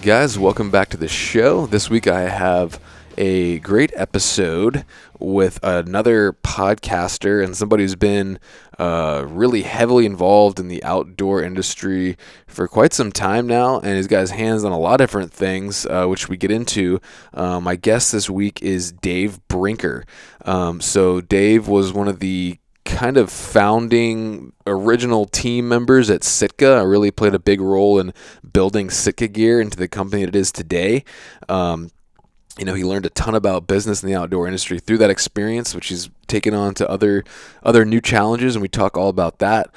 guys? Welcome back to the show. This week I have a great episode with another podcaster and somebody who's been really heavily involved in the outdoor industry for quite some time now, and he's got his hands on a lot of different things, which we get into. My guest this week is Dave Brinker. So Dave was one of the kind of founding original team members at Sitka. Really played a big role in building Sitka gear into the company it is today. He learned a ton about business in the outdoor industry through that experience, which he's taken on to other new challenges, and we talk all about that.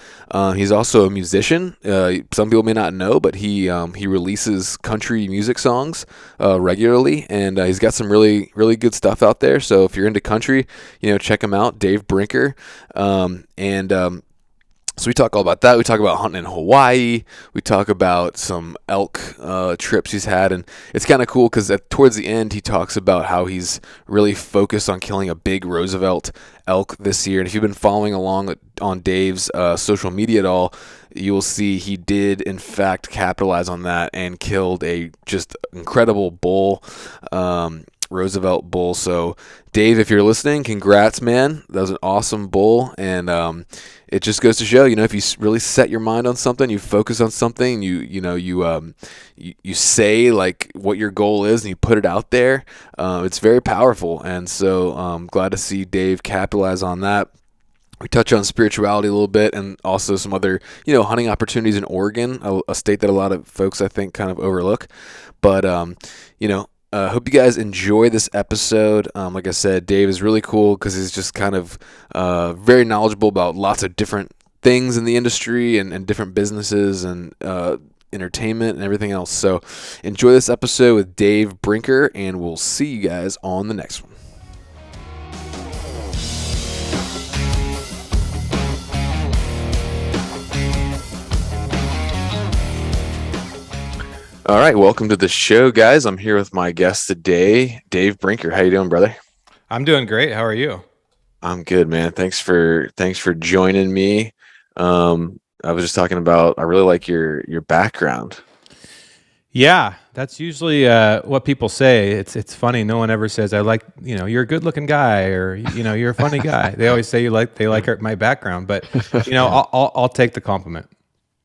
He's also a musician. Some people may not know, but he releases country music songs regularly, and he's got some really, really good stuff out there. So if you're into country, check him out, Dave Brinker. So we talk all about that. We talk about hunting in Hawaii. We talk about some elk trips he's had. And it's kind of cool because towards the end, he talks about how he's really focused on killing a big Roosevelt elk this year. And if you've been following along on Dave's social media at all, you will see he did, in fact, capitalize on that and killed a just incredible bull, Roosevelt bull. So Dave, if you're listening, congrats, man. That was an awesome bull. And it just goes to show, if you really set your mind on something, you focus on something, you say like what your goal is and you put it out there, it's very powerful. And so I'm glad to see Dave capitalize on that. We touch on spirituality a little bit and also some other, hunting opportunities in Oregon, a state that a lot of folks, I think, kind of overlook. But, hope you guys enjoy this episode. Like I said, Dave is really cool because he's just kind of very knowledgeable about lots of different things in the industry and different businesses and entertainment and everything else. So enjoy this episode with Dave Brinker, and we'll see you guys on the next one. All right, welcome to the show, guys. I'm here with my guest today, Dave Brinker. How you doing, brother? I'm doing great. How are you? I'm good, man. Thanks for joining me. I was just talking about, I really like your background. Yeah, that's usually what people say. It's funny. No one ever says, "I like, you're a good-looking guy," or you're a funny guy. They always say they like my background, but I'll take the compliment.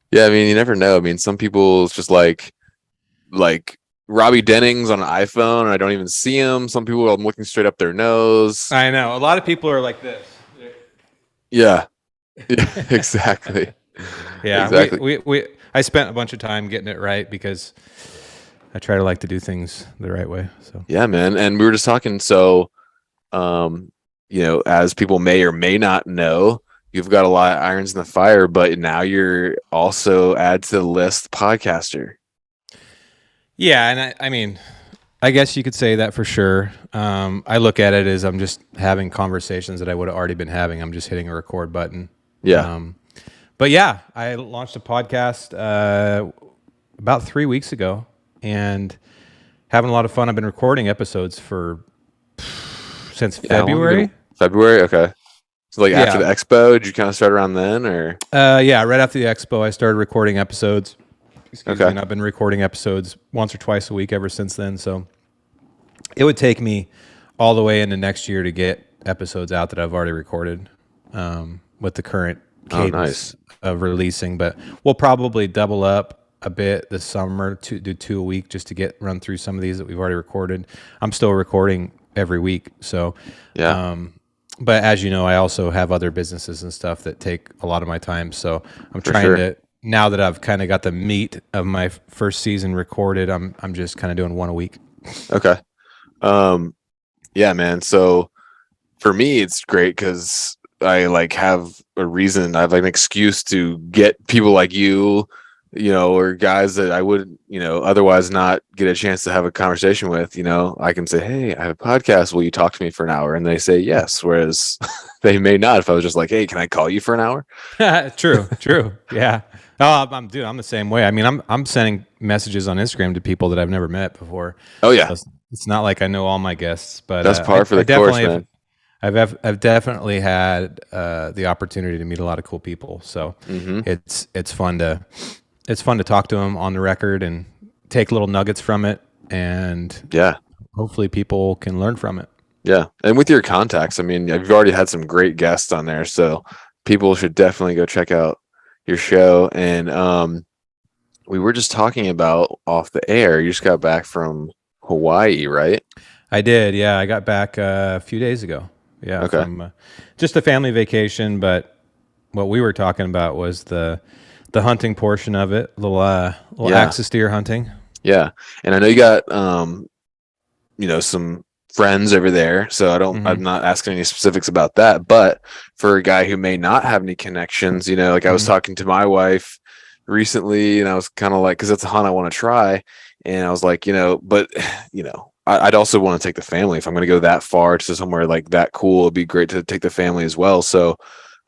Yeah, I mean, you never know. I mean, some people it's just like Robbie Dennings on an iPhone, and I don't even see him. Some people, I'm looking straight up their nose. I know. A lot of people are like this. Yeah, exactly. Yeah, exactly. I spent a bunch of time getting it right because I try to like to do things the right way. So yeah, man. And we were just talking. So, as people may or may not know, you've got a lot of irons in the fire, but now you're also add to the list podcaster. Yeah, and I mean, I guess you could say that for sure. I look at it as I'm just having conversations that I would have already been having. I'm just hitting a record button. Yeah. But yeah, I launched a podcast about 3 weeks ago and having a lot of fun. I've been recording episodes since February. February, okay. So after the expo, did you kind of start around then, or? Yeah, right after the expo, I started recording episodes. Excuse me, and I've been recording episodes once or twice a week ever since then. So it would take me all the way into next year to get episodes out that I've already recorded with the current cadence of releasing. But we'll probably double up a bit this summer to do 2 a week just to run through some of these that we've already recorded. I'm still recording every week. So, yeah. But as you know, I also have other businesses and stuff that take a lot of my time. So I'm trying to. Now that I've kind of got the meat of my first season recorded, I'm just kind of doing one a week. Okay. Yeah, man. So for me, it's great because I have a reason. I have an excuse to get people like you, or guys that I would, otherwise not get a chance to have a conversation with. I can say, "Hey, I have a podcast. Will you talk to me for an hour?" And they say yes. Whereas they may not if I was just like, "Hey, can I call you for an hour?" True. Yeah. Oh, I'm the same way. I mean, I'm sending messages on Instagram to people that I've never met before. Oh yeah. So it's not like I know all my guests, but that's par for the course, man. I've definitely had the opportunity to meet a lot of cool people. So it's fun to talk to them on the record and take little nuggets from it, and hopefully people can learn from it. Yeah. And with your contacts, I mean, you've already had some great guests on there, so people should definitely go check out your show. And we were just talking about off the air, you just got back from Hawaii, right? I did, yeah. I got back a few days ago. Yeah, Okay. from just a family vacation, but what we were talking about was the hunting portion of it, little axis deer hunting. Yeah. And I know you got some friends over there, so I'm not asking any specifics about that, but for a guy who may not have any connections, like I was talking to my wife recently, and I was kind of like, because that's a hunt I want to try, and I was like, but I'd also want to take the family. If I'm going to go that far to somewhere like that cool, it'd be great to take the family as well. So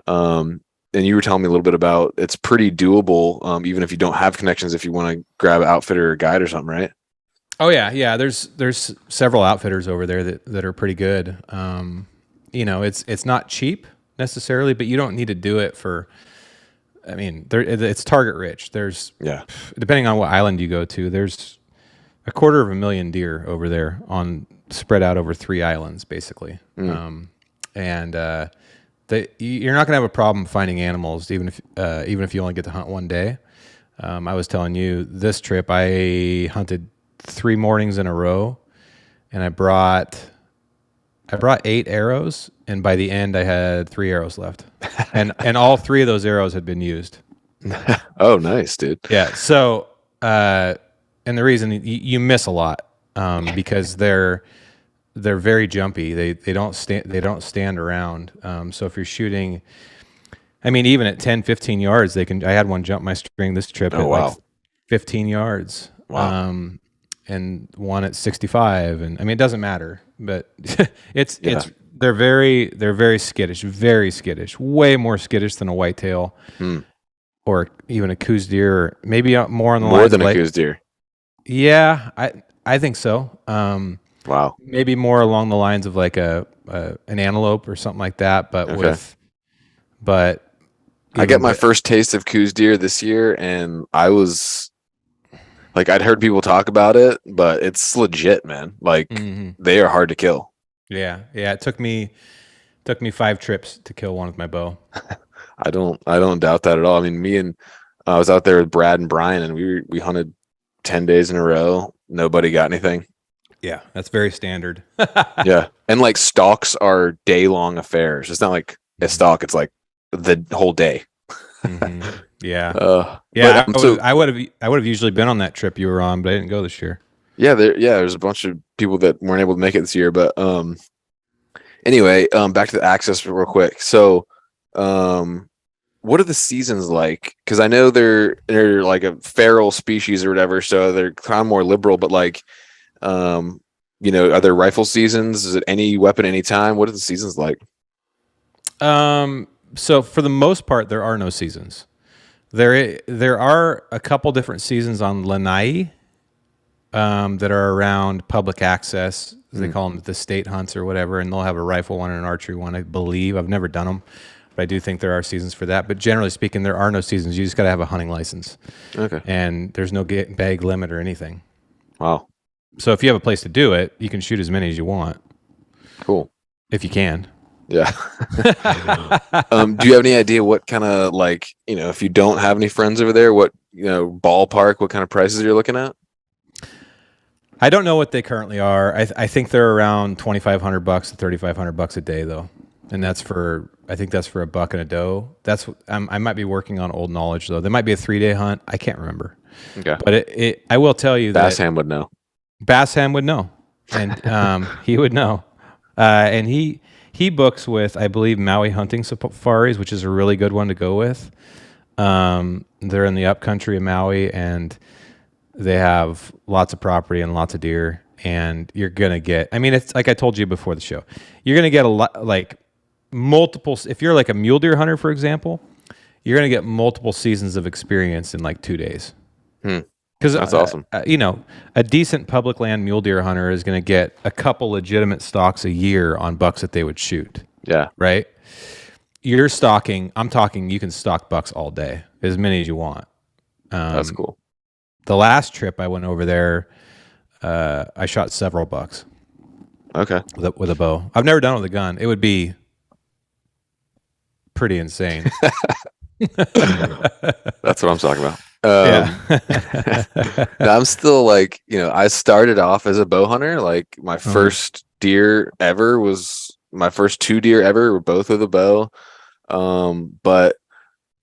and you were telling me a little bit about it's pretty doable, even if you don't have connections, if you want to grab an outfitter or a guide or something, right? Oh yeah. There's several outfitters over there that are pretty good. It's not cheap necessarily, but you don't need to do it for. I mean, it's target rich. There's depending on what island you go to, there's 250,000 deer over there spread out over 3 islands basically. You're not gonna have a problem finding animals even if you only get to hunt one day. I was telling you this trip I hunted 3 mornings in a row, and I brought 8 arrows, and by the end I had 3 arrows left, and all 3 of those arrows had been used. Oh, nice, dude. Yeah. So, and the reason you miss a lot because they're very jumpy. They don't stand around. So if you're shooting, I mean, even at 10, 15 yards, I had one jump my string this trip at like 15 yards. Wow. And one at 65, and I mean it doesn't matter, but they're very skittish, way more skittish than a whitetail or even a coos deer, or maybe more on the more lines than of a coos deer. Yeah, I think so. Wow. Maybe more along the lines of like an antelope or something like that, but I got my first taste of coos deer this year, and I was like, I'd heard people talk about it, but it's legit, man. Like they are hard to kill. Yeah. It took me 5 trips to kill one with my bow. I don't doubt that at all. I mean, I was out there with Brad and Brian, and we hunted 10 days in a row. Nobody got anything. Yeah, that's very standard. Yeah, and like stalks are day-long affairs. It's not like a stalk; it's like the whole day. Yeah. I would have usually been on that trip you were on, but I didn't go this year. There's a bunch of people that weren't able to make it this year, but anyway, back to the access real quick. So what are the seasons like? Because I know they're like a feral species or whatever, so they're kind of more liberal, but like are there rifle seasons? Is it any weapon anytime? What are the seasons like? So for the most part, there are no seasons. There are a couple different seasons on Lanai that are around public access. They call them the state hunts or whatever, and they'll have a rifle one and an archery one, I believe. I've never done them, but I do think there are seasons for that. But generally speaking, there are no seasons. You just got to have a hunting license. Okay. And there's no bag limit or anything. Wow. So if you have a place to do it, you can shoot as many as you want. Cool. If you can. Yeah. Do you have any idea what kind of like, if you don't have any friends over there, what, ballpark, what kind of prices you're looking at? I don't know what they currently are. I think they're around $2,500 to $3,500 a day though. And I think that's for a buck and a doe. I might be working on old knowledge though. There might be a 3-day hunt. I can't remember. Okay. But I will tell you that Bassham would know. Bassham would know. And he would know. And he books with, I believe, Maui Hunting Safaris, which is a really good one to go with. They're in the upcountry of Maui, and they have lots of property and lots of deer. And you're going to get, I mean, it's like I told you before the show, you're going to get a lot, like multiple, if you're like a mule deer hunter, for example, you're going to get multiple seasons of experience in like 2 days. Because that's awesome. A decent public land mule deer hunter is going to get a couple legitimate stalks a year on bucks that they would shoot. Yeah. Right. You're stalking. I'm talking. You can stalk bucks all day, as many as you want. That's cool. the last trip I went over there, I shot several bucks. Okay. With a bow. I've never done it with a gun. It would be pretty insane. That's what I'm talking about. Yeah. I'm still like, I started off as a bow hunter. Like my first deer ever was my first 2 deer ever were both with a bow. But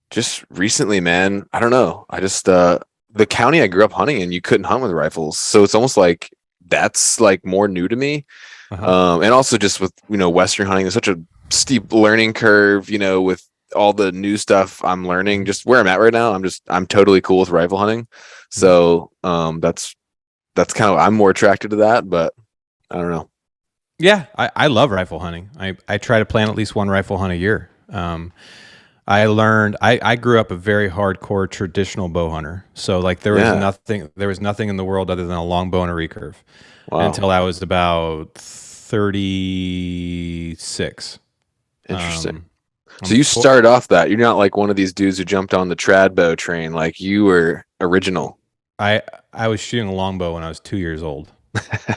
just recently, man, I don't know. I just the county I grew up hunting in, you couldn't hunt with rifles, so it's almost like that's like more new to me. And also just with Western hunting, there's such a steep learning curve. With all the new stuff I'm learning, just where I'm at right now, I'm totally cool with rifle hunting. So that's kind of I'm more attracted to that, but I don't know. Yeah, I love rifle hunting. I try to plan at least one rifle hunt a year. I grew up a very hardcore traditional bow hunter. So like there was nothing in the world other than a longbow and a recurve until I was about 36. Interesting. So you started off that. You're not like one of these dudes who jumped on the trad bow train. Like you were original. I was shooting a longbow when I was 2 years old.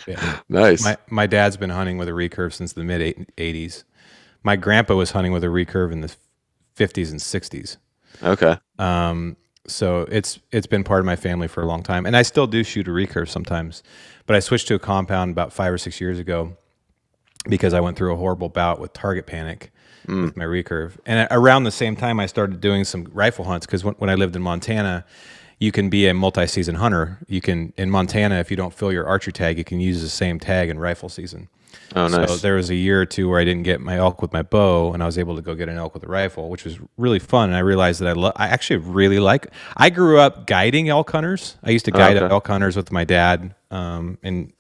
Yeah. Nice. My dad's been hunting with a recurve since the mid 80s. My grandpa was hunting with a recurve in the 50s and 60s. Okay. So it's been part of my family for a long time, and I still do shoot a recurve sometimes. But I switched to a compound about 5 or 6 years ago because I went through a horrible bout with target panic with my recurve. And around the same time, I started doing some rifle hunts because when I lived in Montana, you can be a multi-season hunter. You can in Montana, if you don't fill your archery tag, you can use the same tag in rifle season. Oh, nice. So there was a year or two where I didn't get my elk with my bow, and I was able to go get an elk with a rifle, which was really fun. And I realized that I actually really like. I grew up guiding elk hunters. I used to guide elk hunters with my dad in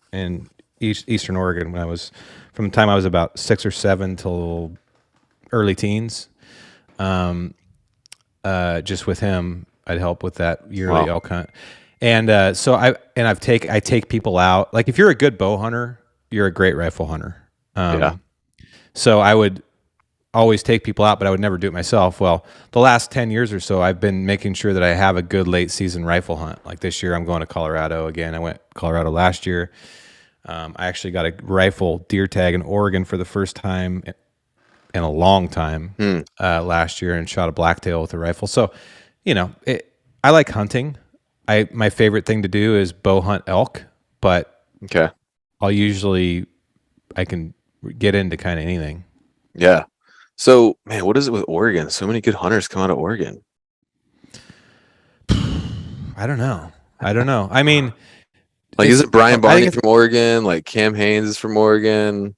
Eastern Oregon when I was from the time I was about 6 or 7 till early teens. Just with him, I'd help with that yearly elk hunt, and I take people out. Like if you're a good bow hunter, you're a great rifle hunter. So I would always take people out, but I would never do it myself. Well, the last 10 years or so, I've been making sure that I have a good late season rifle hunt. Like this year, I'm going to Colorado again. I went to Colorado last year. I actually got a rifle deer tag in Oregon for the first time in a long time last year and shot a blacktail with a rifle. So, I like hunting. My favorite thing to do is bow hunt elk, but I can get into kind of anything. Yeah. So, man, what is it with Oregon? So many good hunters come out of Oregon. I don't know. I mean, like, is it Brian Barney from Oregon? Like Cam Haynes is from Oregon?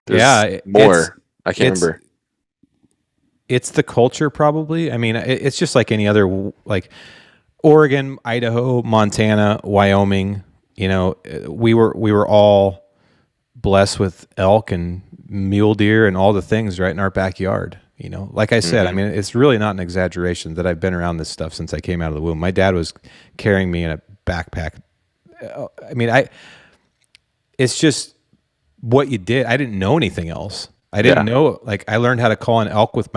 There's more. I can't remember. It's the culture, probably. I mean, it's just like any other, like Oregon, Idaho, Montana, Wyoming. We were all blessed with elk and mule deer and all the things right in our backyard. Like I said, I mean, it's really not an exaggeration that I've been around this stuff since I came out of the womb. My dad was carrying me in a backpack. I mean, it's just what you did. I didn't know anything else. I didn't know, like I learned how to call an elk with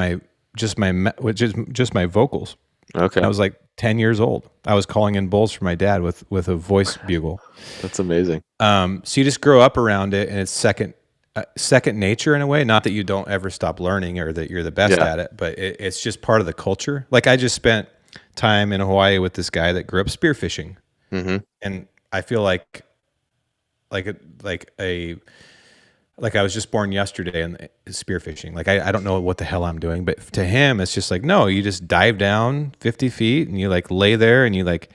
just my vocals. Okay. I was like 10 years old. I was calling in bulls for my dad with a voice bugle. That's amazing. So you just grow up around it, and it's second nature in a way. Not that you don't ever stop learning or that you're the best at it, but it's just part of the culture. Like I just spent time in Hawaii with this guy that grew up spearfishing, and I feel like I was just born yesterday and spearfishing. Like I don't know what the hell I'm doing, but to him, it's just like, no, you just dive down 50 feet and you like lay there and you like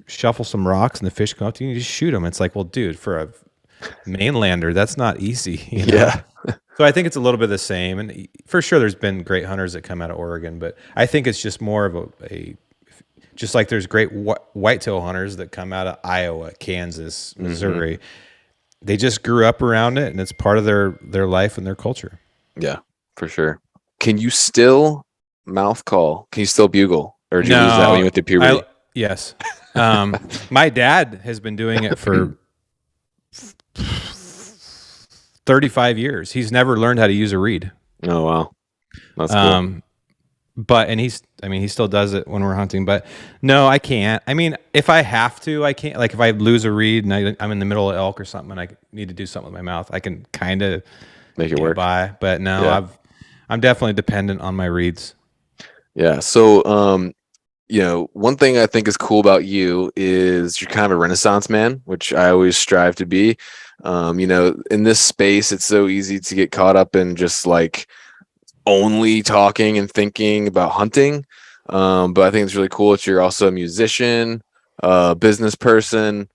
shuffle some rocks and the fish come up to you and you just shoot them. It's like, well, dude, for a mainlander, that's not easy. Yeah. So I think it's a little bit the same. And for sure, there's been great hunters that come out of Oregon, but I think it's just more of just like there's great whitetail hunters that come out of Iowa, Kansas, Missouri. They just grew up around it, and it's part of their life and their culture. Yeah, for sure. Can you still mouth call? Can you still bugle? Or did you lose that when you went to puberty? Yes. My dad has been doing it for 35 years. He's never learned how to use a reed. Oh, wow. That's cool. but and he still does it when we're hunting. But no, I can't. I mean, if I have to, I can't. Like if I lose a reed and I'm in the middle of elk or something, and I need to do something with my mouth, I can kind of Make it get work. by. But no, Yeah. I'm definitely dependent on my reeds. Yeah. So, one thing I think is cool about you is you're kind of a renaissance man, which I always strive to be. In this space, it's so easy to get caught up in just like only talking and thinking about hunting. But I think it's really cool that you're also a musician, business person,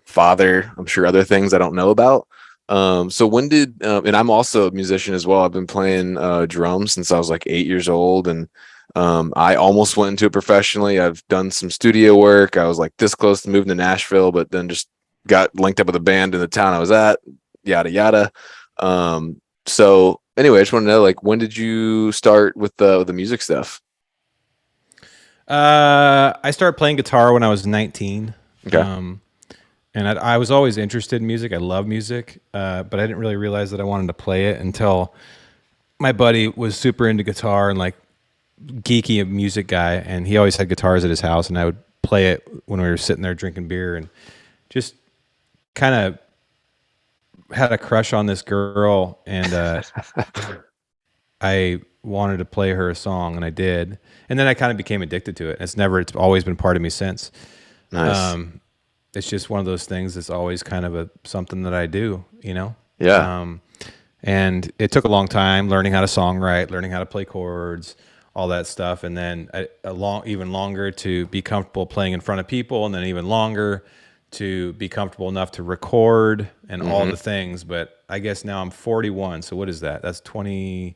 father, I'm sure other things I don't know about. So and I'm also a musician as well. I've been playing drums since I was like 8 years old, and I almost went into it professionally. I've done some studio work. I was like this close to moving to Nashville, but then just got linked up with a band in the town I was at, yada yada. So anyway, I just want to know, like, when did you start with the music stuff? I started playing guitar when I was 19. Okay. Um, and I was always interested in music. I love music, but I didn't really realize that I wanted to play it until my buddy was super into guitar and like geeky music guy, and he always had guitars at his house, and I would play it when we were sitting there drinking beer, and just kind of had a crush on this girl, and I wanted to play her a song, and I did, and then I kind of became addicted to it. It's always been part of me since. Nice. Um, it's just one of those things that's always kind of something that I do, you know. Yeah. Um, and it took a long time learning how to songwrite, learning how to play chords, all that stuff, and then even longer to be comfortable playing in front of people, and then even longer to be comfortable enough to record and all Hmm. the things. But I guess now I'm 41, so what is that? That's 23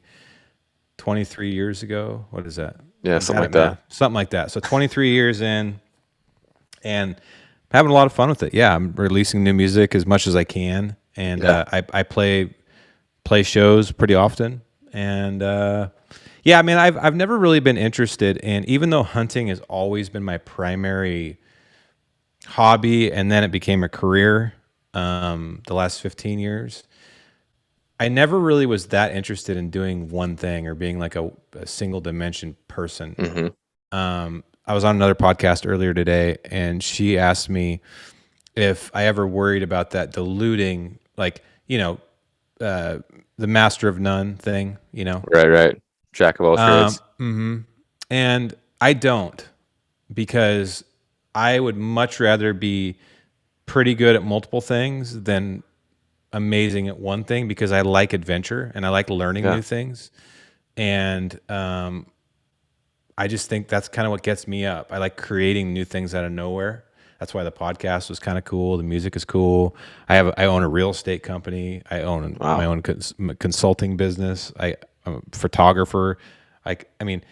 years ago. What is that? Yeah, I'm something bad like at that. math. Something like that. So 23 years in, and having a lot of fun with it. Yeah, I'm releasing new music as much as I can, and Yeah. I play shows pretty often. And yeah, I mean, I've never really been interested in, even though hunting has always been my primary hobby, and then it became a career. The last 15 years, I never really was that interested in doing one thing or being like a single dimension person. Hmm. I was on another podcast earlier today, and she asked me if I ever worried about that diluting, like, the master of none thing, Right, right. Jack of all trades. and I don't, because I would much rather be pretty good at multiple things than amazing at one thing, because I like adventure and I like learning Yeah. new things. And I just think that's kind of what gets me up. I like creating new things out of nowhere. That's why the podcast was kind of cool. The music is cool. I own a real estate company. I own my Wow. own consulting business. I'm a photographer. I mean,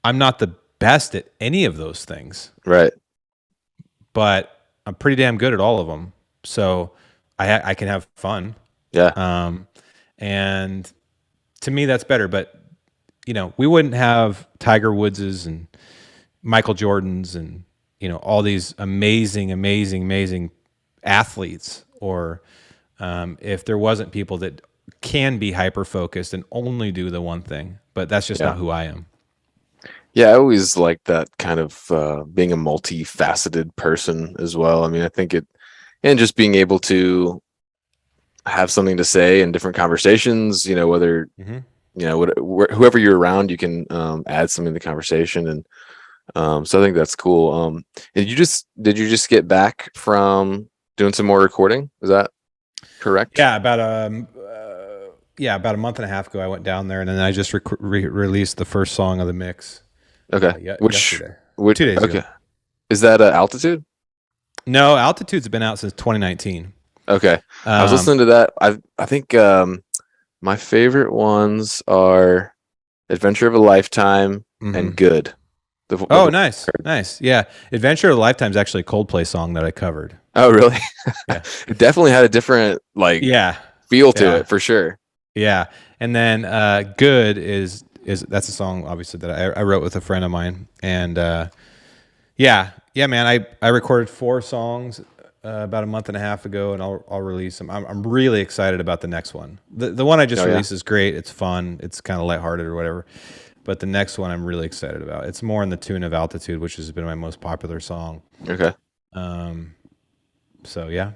I'm not the best at any of those things, Right. but I'm pretty damn good at all of them. So I can have fun. Yeah. Um, and to me, that's better. But we wouldn't have Tiger Woods's and Michael Jordan's and all these amazing, amazing, amazing athletes, or if there wasn't people that can be hyper focused and only do the one thing. But that's just Yeah. not who I am. Yeah, I always like that kind of being a multifaceted person as well. I mean, I think and just being able to have something to say in different conversations, whether, Hmm. whoever you're around, you can add something to the conversation. And so I think that's cool. Did you just get back from doing some more recording? Is that correct? About a month and a half ago, I went down there, and then I just released the first song of the mix Okay. yesterday, Which, 2 days ago. okay. Is that Altitude? No, Altitude's been out since 2019. Okay. I was Um, listening to that. I think my favorite ones are Adventure of a Lifetime and mhm. Good. Oh, nice, nice. Yeah, Adventure of a Lifetime is actually a Coldplay song that I covered. Oh, really? Yeah, It definitely had a different like yeah, feel to yeah, it for sure. yeah. And then "Good" is that's a song obviously that I wrote with a friend of mine, and yeah, yeah, man. I recorded 4 songs about a month and a half ago, and I'll release them. I'm really excited about the next one. The one I just Oh yeah. released is great. It's fun. It's kind of lighthearted or whatever. but the next one I'm really excited about. It's more in the tune of Altitude, which has been my most popular song. Okay. So yeah.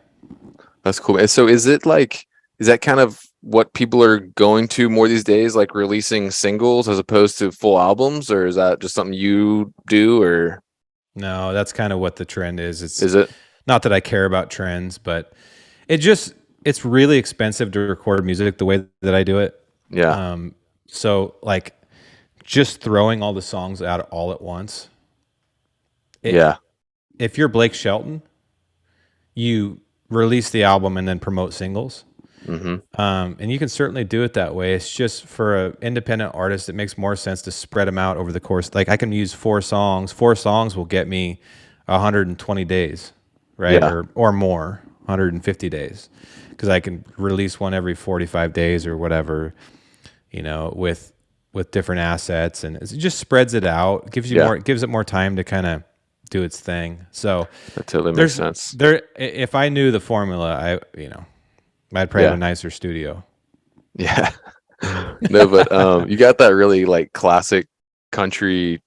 That's cool. And so is that kind of what people are going to more these days, like releasing singles as opposed to full albums, or is that just something you do, or? No, that's kind of what the trend is. Is it? Not that I care about trends, but it's really expensive to record music the way that I do it. Yeah. So like just throwing all the songs out all at once. Yeah. If you're Blake Shelton, you release the album and then promote singles. And you can certainly do it that way. It's just for an independent artist, it makes more sense to spread them out over the course. Like I can use 4 songs. 4 songs will get me 120 days, right? Yeah. Or more, 150 days. Because I can release one every 45 days or whatever, with different assets, and it just spreads it out. It gives you more. It gives it more time to kind of do its thing. So that totally makes sense. If I knew the formula, I'd probably have a nicer studio. Yeah. No, but you got that really like classic country,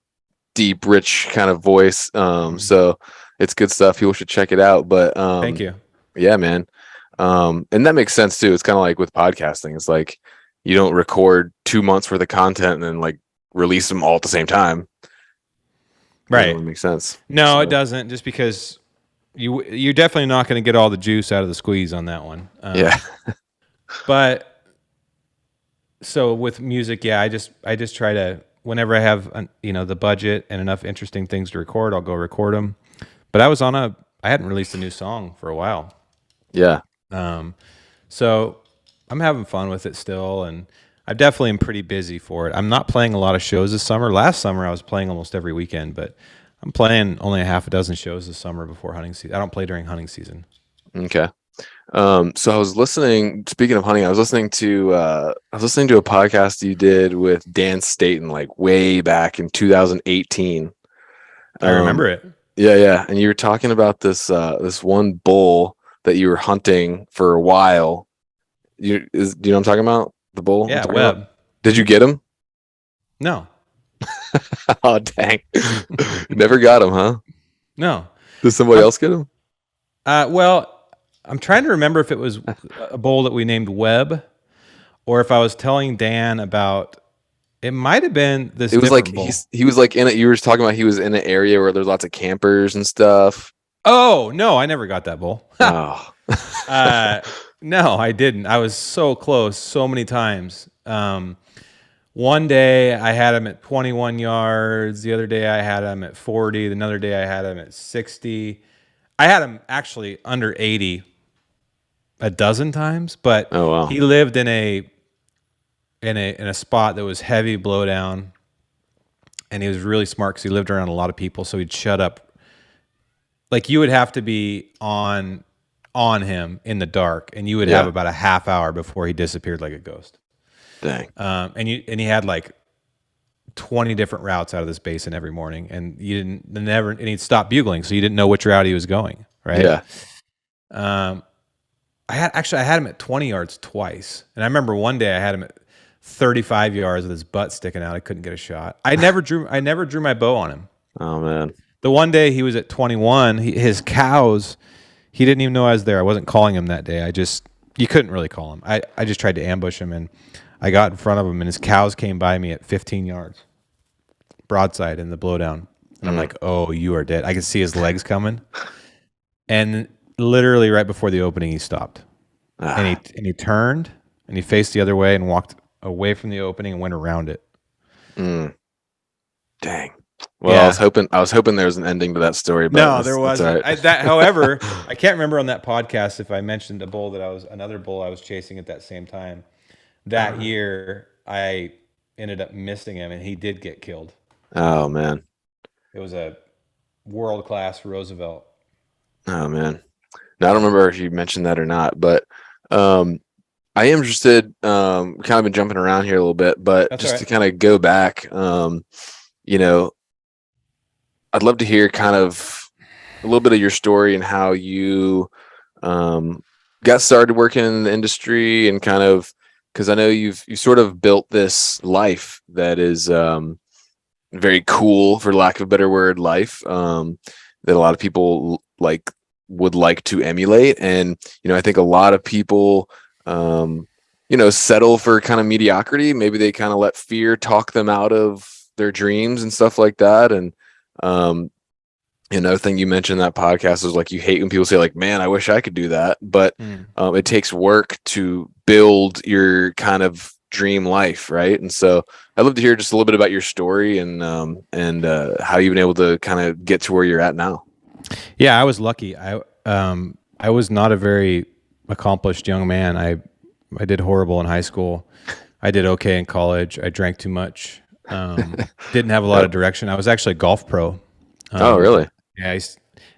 deep, rich kind of voice. So it's good stuff. People should check it out. But Thank you. Yeah, man. And that makes sense too. It's kind of like with podcasting. It's like you don't record 2 months worth of content and then like release them all at the same time. Right. That makes sense. No, it doesn't. Just because you're definitely not going to get all the juice out of the squeeze on that one. Yeah. But so with music, I just try to, whenever I have the budget and enough interesting things to record, I'll go record them. But I hadn't released a new song for a while. Yeah. So I'm having fun with it still, and I definitely am pretty busy for it. I'm not playing a lot of shows this summer. Last summer I was playing almost every weekend, but I'm playing only a half a dozen shows this summer before hunting season. I don't play during hunting season. Okay. So I was listening, speaking of hunting, I was listening to a podcast you did with Dan Staton, like way back in 2018. I remember it. Yeah. And you were talking about this one bull that you were hunting for a while. Do you know what I'm talking about? The bull? Yeah, Webb. Did you get him? No. Oh, dang. Never got him, huh? No. Did somebody else get him? Well, I'm trying to remember if it was a bull that we named Webb, or if I was telling Dan about. It might have been this. It was like bull. he was like in it. You were talking about he was in an area where there's lots of campers and stuff. Oh no, I never got that bull. Oh. No, I didn't. I was so close so many times. One day I had him at 21 yards. The other day I had him at 40. Another day I had him at 60. I had him actually under 80 a dozen times, but oh, wow. He lived in a spot that was heavy blowdown, and he was really smart because he lived around a lot of people, so he'd shut up. Like you would have to be on him in the dark, and you would have about a half hour before he disappeared like a ghost. Dang. And he had like 20 different routes out of this basin every morning, and and he'd stop bugling, so you didn't know which route he was going. Right. Yeah. I had him at 20 yards twice, and I remember one day I had him at 35 yards with his butt sticking out. I couldn't get a shot. I never drew my bow on him. Oh man. The one day he was at 21, his cows, he didn't even know I was there. I wasn't calling him that day. You couldn't really call him. I just tried to ambush him, and I got in front of him, and his cows came by me at 15 yards, broadside in the blowdown. And I'm like, oh, you are dead. I could see his legs coming. And literally right before the opening, he stopped. And he turned, and he faced the other way and walked away from the opening and went around it. Dang. Well, yeah. I was hoping there was an ending to that story, but no, there wasn't. Right. However, I can't remember on that podcast if I mentioned another bull I was chasing at that same time. That year, I ended up missing him, and he did get killed. Oh man. It was a world-class Roosevelt. Oh man. Now I don't remember if you mentioned that or not, but I am interested. Kind of been jumping around here a little bit, but That's just right. to kind of go back, I'd love to hear kind of a little bit of your story and how you got started working in the industry, and kind of because I know you sort of built this life that is very cool, for lack of a better word, life that a lot of people like would like to emulate. And I think a lot of people settle for kind of mediocrity. Maybe they kind of let fear talk them out of their dreams and stuff like that. And um, another thing you mentioned in that podcast was like you hate when people say like, "Man, I wish I could do that," but it takes work to build your kind of dream life, right? And so I'd love to hear just a little bit about your story and how you've been able to kind of get to where you're at now. Yeah, I was lucky. I was not a very accomplished young man. I did horrible in high school. I did okay in college. I drank too much. Didn't have a lot of direction. I was actually a golf pro. Oh, really? Yeah,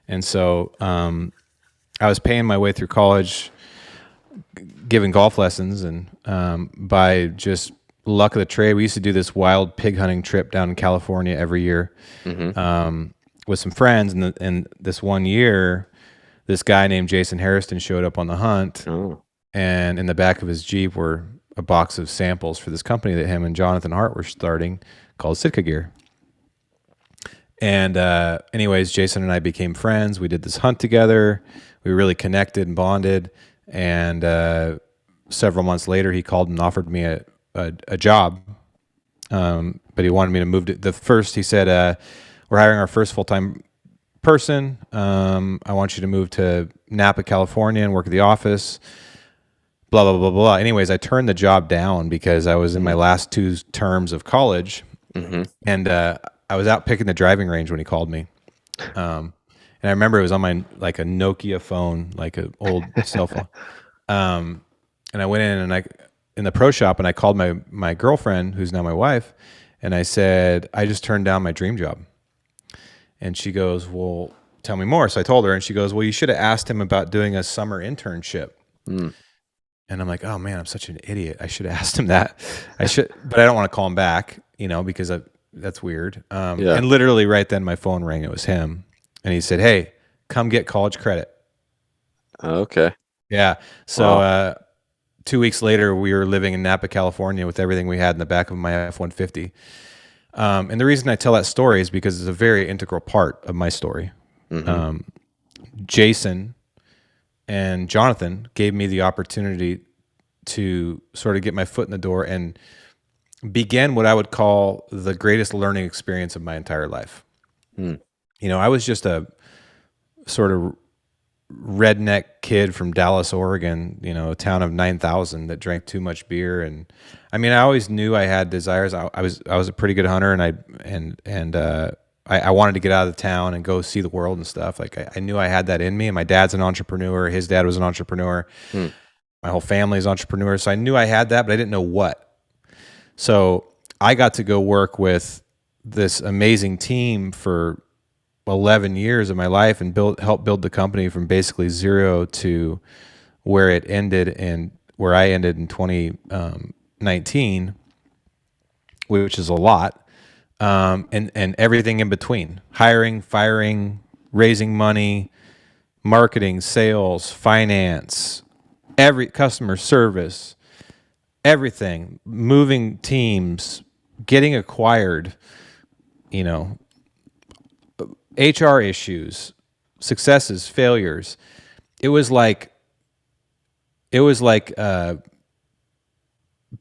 and so I was paying my way through college, giving golf lessons, and by just luck of the trade, we used to do this wild pig hunting trip down in California every year with some friends. And this one year, this guy named Jason Harrison showed up on the hunt, and in the back of his Jeep were a box of samples for this company that him and Jonathan Hart were starting called Sitka Gear. And anyways, Jason and I became friends. We did this hunt together. We really connected and bonded. And several months later, he called and offered me a job. But he wanted me to move he said, we're hiring our first full-time person. I want you to move to Napa, California and work at the office. Blah, blah, blah, blah. Anyways, I turned the job down because I was in my last 2 terms of college. And I was out picking the driving range when he called me. And I remember it was on my, like a Nokia phone, like an old cell phone. And I went in the pro shop and I called my girlfriend, who's now my wife. And I said, I just turned down my dream job. And she goes, well, tell me more. So I told her, and she goes, well, you should have asked him about doing a summer internship. And I'm like, oh man, I'm such an idiot. I should have asked him that. But I don't want to call him back, because that's weird. And literally right then my phone rang. It was him. And he said, hey, come get college credit. Okay. Yeah. So 2 weeks later, we were living in Napa, California with everything we had in the back of my F-150. And the reason I tell that story is because it's a very integral part of my story. Jason and Jonathan gave me the opportunity to sort of get my foot in the door and begin what I would call the greatest learning experience of my entire life. I was just a sort of redneck kid from Dallas, Oregon, a town of 9,000 that drank too much beer. And I mean, I always knew I had desires. I was a pretty good hunter, and I wanted to get out of the town and go see the world and stuff. Like I knew I had that in me. And my dad's an entrepreneur. His dad was an entrepreneur. My whole family is entrepreneurs. So I knew I had that, but I didn't know what. So I got to go work with this amazing team for 11 years of my life and help build the company from basically zero to where it ended, and where I ended in 2019, which is a lot. And everything in between: hiring, firing, raising money, marketing, sales, finance, every customer service, everything, moving teams, getting acquired, HR issues, successes, failures. It was like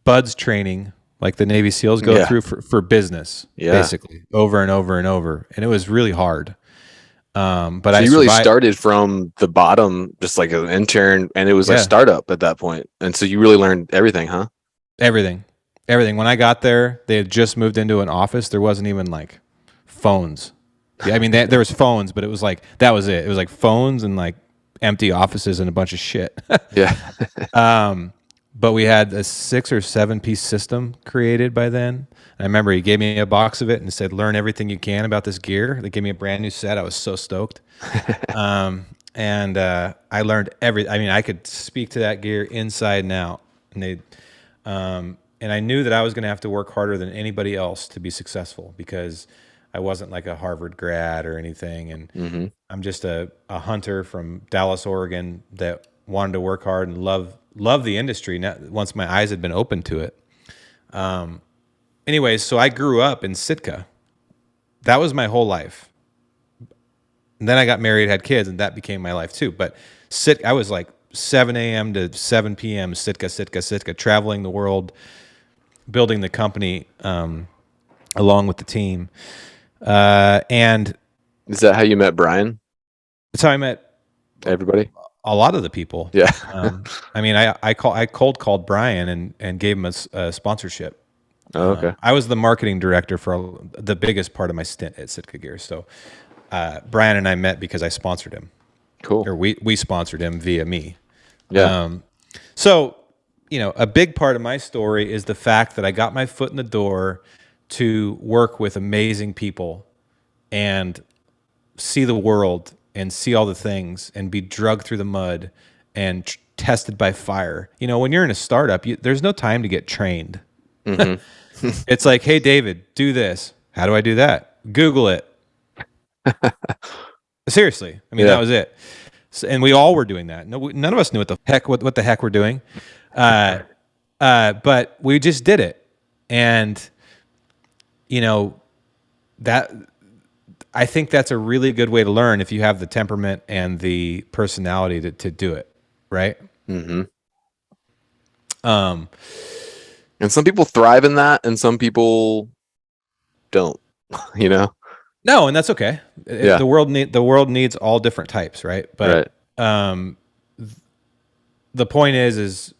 buds training, like the Navy SEALs go through for business, basically, over and over and over. And it was really hard. But so you really started from the bottom, just like an intern, and it was a startup at that point. And so you really learned everything, huh? Everything. When I got there, they had just moved into an office. There wasn't even like phones. Yeah, I mean, there was phones, but it was like, that was it. It was like phones and like empty offices and a bunch of shit. But we had a 6 or 7 piece system created by then. And I remember he gave me a box of it and said, learn everything you can about this gear. They gave me a brand new set. I was so stoked. And I learned I could speak to that gear inside and out. And and I knew that I was going to have to work harder than anybody else to be successful, because I wasn't like a Harvard grad or anything. And I'm just a hunter from Dallas, Oregon, that wanted to work hard and love the industry. Once my eyes had been open to it. Anyways, so I grew up in Sitka. That was my whole life. And then I got married, had kids, and that became my life too. But I was like 7 a.m. to 7 p.m. Sitka, traveling the world, building the company along with the team. And is that how you met Brian? That's how I met everybody. A lot of the people. Yeah. I mean, I cold called Brian and gave him a sponsorship. Oh, okay. I was the marketing director for the biggest part of my stint at Sitka Gear. So Brian and I met because I sponsored him. Cool. Or we sponsored him via me. Yeah. So, a big part of my story is the fact that I got my foot in the door to work with amazing people and see the world and see all the things and be drugged through the mud and tested by fire. When you're in a startup, there's no time to get trained. Mm-hmm. It's like, hey, David, do this. How do I do that? Google it. Seriously. I mean, that was it. So, and we all were doing that. None of us knew what the heck we're doing. But we just did it. And, that I think that's a really good way to learn if you have the temperament and the personality to do it. Right. Mm-hmm. And some people thrive in that and some people don't, No, and that's okay. Yeah. The world needs all different types, right? But right. The point is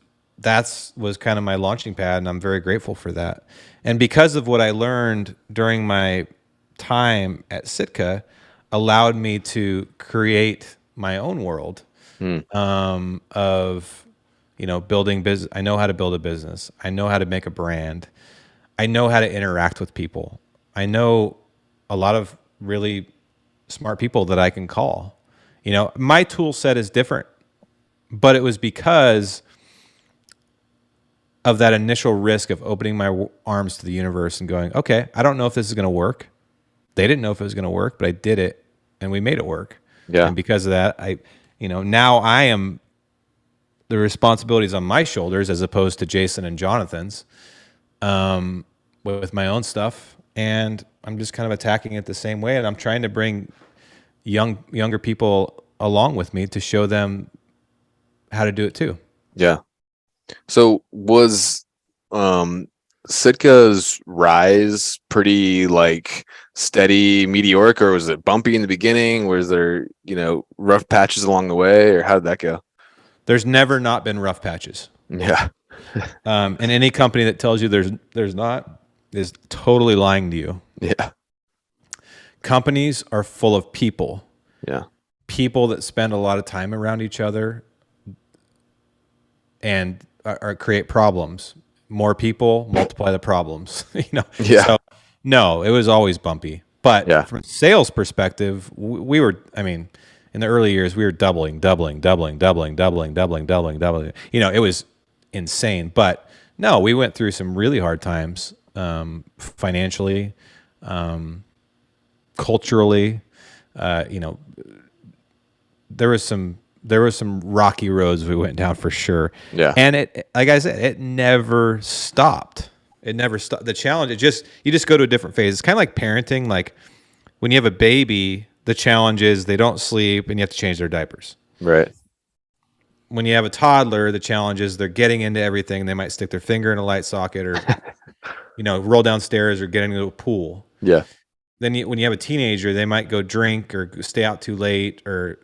was kind of my launching pad, and I'm very grateful for that. And because of what I learned during my time at Sitka, allowed me to create my own world of building business. I know how to build a business. I know how to make a brand. I know how to interact with people. I know a lot of really smart people that I can call. My tool set is different, but it was because of that initial risk of opening my arms to the universe and going, okay, I don't know if this is going to work. They didn't know if it was going to work, but I did it and we made it work. Yeah. And because of that, now I am the responsibilities on my shoulders as opposed to Jason and Jonathan's, with my own stuff. And I'm just kind of attacking it the same way. And I'm trying to bring younger people along with me to show them how to do it too. Yeah. So was Sitka's rise pretty steady, meteoric, or was it bumpy in the beginning? Was there, rough patches along the way, or how did that go? There's never not been rough patches. Yeah. And any company that tells you there's not is totally lying to you. Yeah. Companies are full of people. Yeah. People that spend a lot of time around each other and create problems. More people multiply the problems. Yeah. So, no, it was always bumpy. But from a sales perspective, we were. I mean, in the early years, we were doubling. It was insane. But no, we went through some really hard times, financially, culturally. There was some rocky roads we went down for sure. Yeah. And it, like I said, it never stopped. It never stopped. The challenge, you just go to a different phase. It's kind of like parenting. Like when you have a baby, the challenge is they don't sleep and you have to change their diapers. Right. When you have a toddler, the challenge is they're getting into everything. They might stick their finger in a light socket or, roll downstairs or get into a pool. Yeah. Then when you have a teenager, they might go drink or stay out too late or,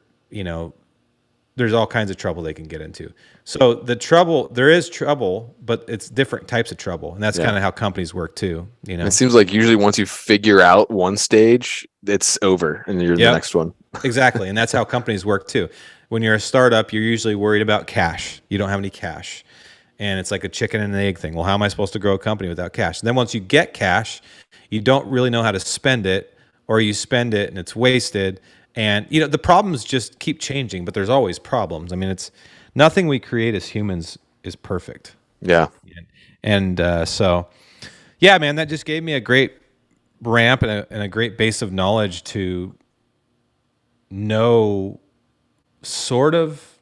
there's all kinds of trouble they can get into. So there is trouble, but it's different types of trouble. And that's kind of how companies work too. It seems like usually once you figure out one stage, it's over and you're the next one. Exactly. And that's how companies work too. When you're a startup, you're usually worried about cash. You don't have any cash. And it's like a chicken and an egg thing. Well, how am I supposed to grow a company without cash? And then once you get cash, you don't really know how to spend it, or you spend it and it's wasted. And, the problems just keep changing, but there's always problems. I mean, it's nothing we create as humans is perfect. Yeah. And so, yeah, man, that just gave me a great ramp and a great base of knowledge to know sort of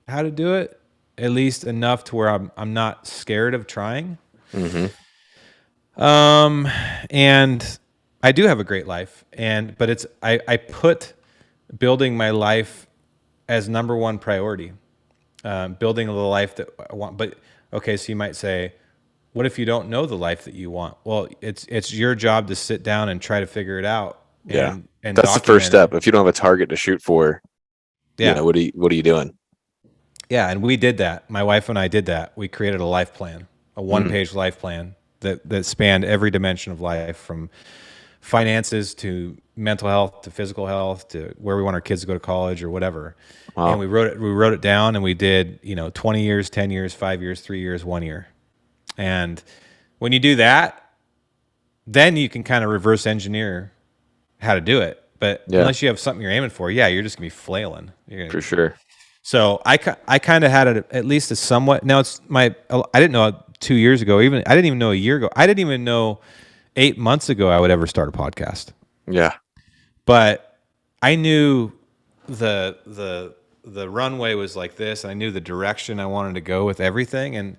how to do it, at least enough to where I'm not scared of trying. Mm-hmm. And I do have a great life, but I put building my life as number one priority. Building the life that I want. But okay, so you might say, what if you don't know the life that you want? Well, it's your job to sit down and try to figure it out Yeah. and That's the first document it. step. If you don't have a target to shoot for, Yeah. what are you doing? Yeah, and we did that. My wife and I did that. We created a life plan, a Mm. one-page life plan that spanned every dimension of life, from finances to mental health to physical health to where we want our kids to go to college or whatever. And Wow. we wrote it down, and we did, 20 years, 10 years, 5 years, 3 years, 1 year. And when you do that, then you can kind of reverse engineer how to do it. But Yeah, unless you have something you're aiming for, yeah, you're just gonna be flailing. for sure. So I kind of had it at least a somewhat. Now I didn't know 2 years ago. I didn't even know a year ago. I didn't even know 8 months ago I would ever start a podcast. Yeah. But I knew the runway was like this, and I knew the direction I wanted to go with everything. And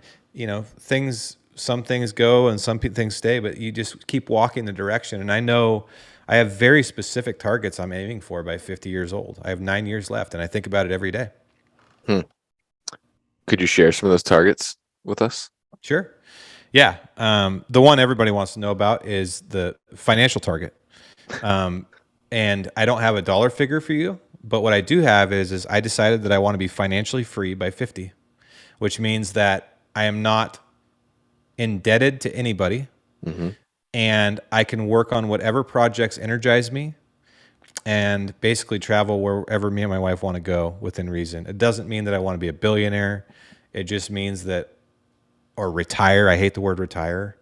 some things go and things stay, but you just keep walking the direction. And I know I have very specific targets I'm aiming for by 50 years old. I have 9 years left, and I think about it every day. Hmm. Could you share some of those targets with us? Sure. Yeah. The one everybody wants to know about is the financial target. And I don't have a dollar figure for you, but what I do have is I decided that I want to be financially free by 50, which means that I am not indebted to anybody, Mm-hmm. and I can work on whatever projects energize me and basically travel wherever me and my wife want to go within reason. It doesn't mean that I want to be a billionaire. It just means that, or retire. I hate the word retire.